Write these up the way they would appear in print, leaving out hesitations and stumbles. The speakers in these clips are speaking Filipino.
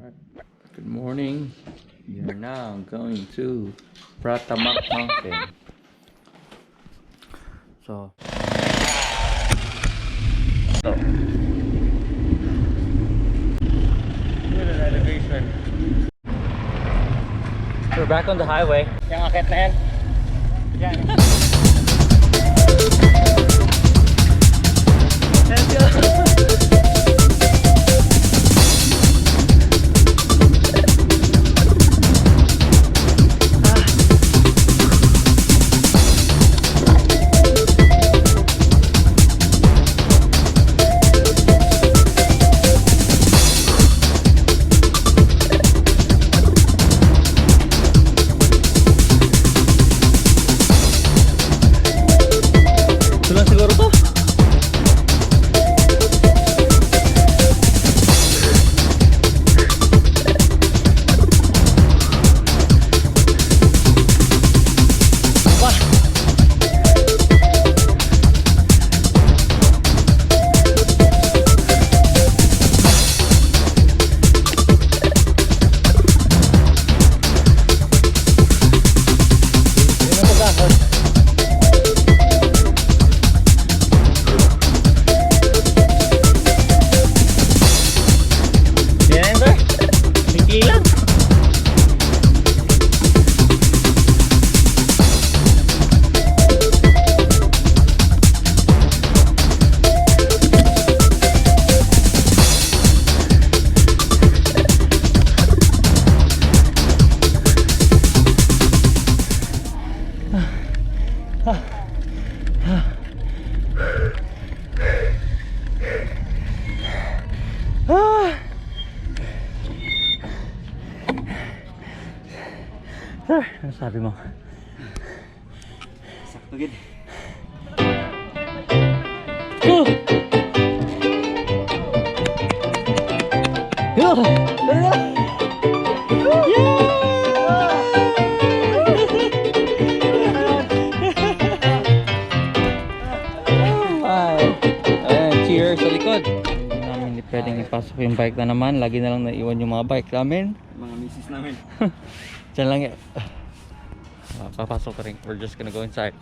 Right. Good morning. We are now going to Pratamak Mountain. So, look at the elevation. We're back on the highway. Yung akit na yan. Yan. Let's go. Sir, ano sabi mo? Sakto gid. Cheers sa likod. Hindi pwedeng ipasok yung bike na naman. Lagi na lang naiwan yung mga bike namin. Mga misis namin. Diyan lang yan. Papasok ka rin. We're just gonna go inside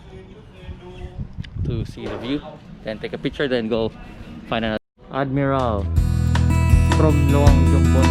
to see the view, then take a picture, then go find another Admiral from Luang Jumbon.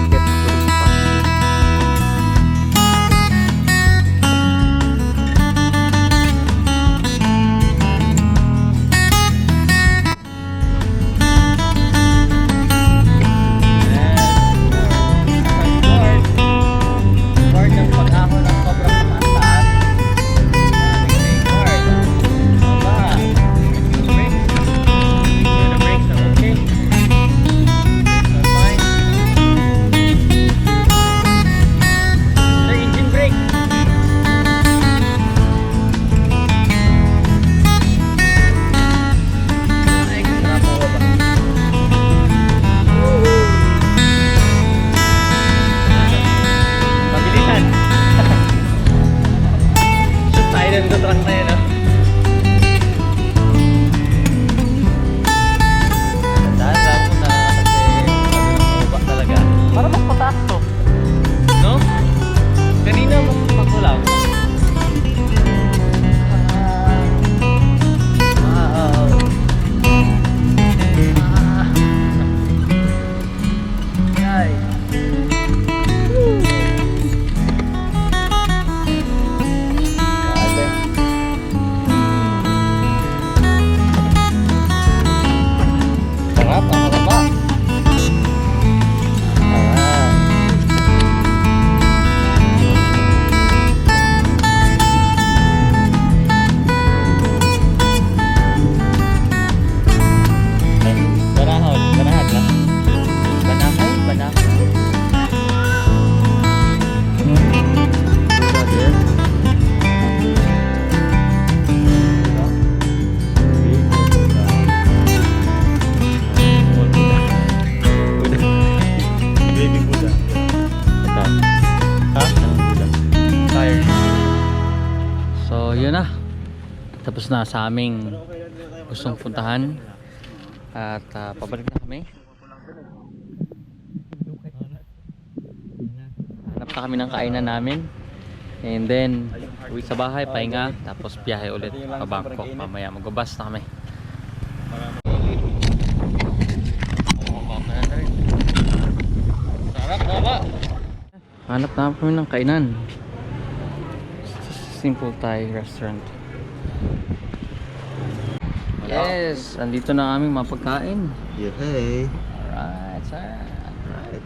Tapos na sa aming gustong puntahan at pabalik na kami. pupunta kami ng kainan namin. And then, uwi sa bahay, pahinga. Tapos biyahe ulit pa Bangkok. Mamaya magbabas na kami. Sarap, baba! Hanap na kami ng kainan. Simple Thai restaurant. Yes! Andito na aming mapagkain. Yay! Alright, sir. Right.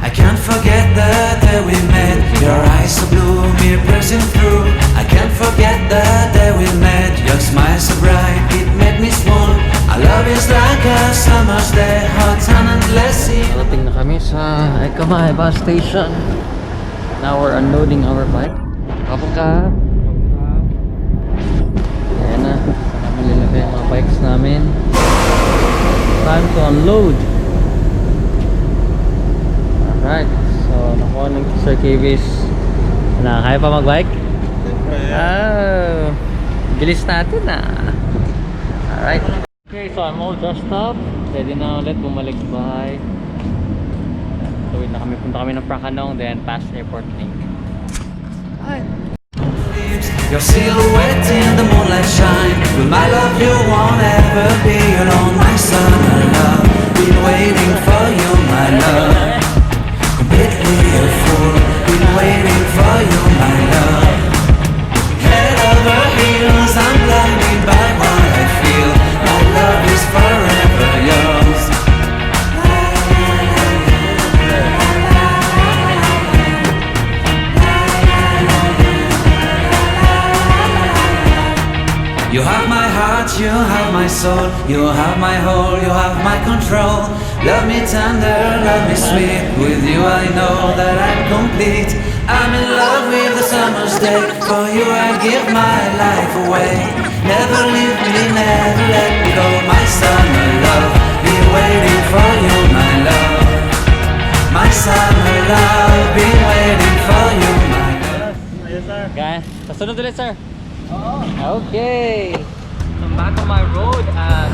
I can't forget the day we met. Your eyes so blue, me pressing through. I can't forget the day we met. Your smile so bright, it made me swoon. Our love is like a summer's day, hot and endless. Narating na kami sa Ekamay bus station. Now we're unloading our bike. Kapag ayan na. Saka malilagay ang mga bikes namin. Time to unload. Alright. So nakuha ng Sir Kayvis. Kaya pa mag-bike? Oh, bilis natin Alright. Okay, so I'm all dressed up. Ready na ulit bumalik sa bahay. So wait na kami. Punta kami ng Prakanong, then past airport link. Alright. Your silhouette in the moonlight shine. With my love you won't ever be alone. My summer love, been waiting for you, my love. Completely a fool, been waiting for you, my love. Head over heels, I'm blinded by what I feel. My love is forever yours. You have my heart, you have my soul, you have my whole, you have my control. Love me tender, love me sweet. With you I know that I'm complete. I'm in love with the summer's day. For you I give my life away. Never leave me, never let me go. My summer love, be waiting for you, my love. My summer love, be waiting for you, my love. Yes, sir. Kaya, kasunod ulit, sir. Okay. I'm back on my road at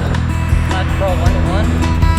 Metro 101.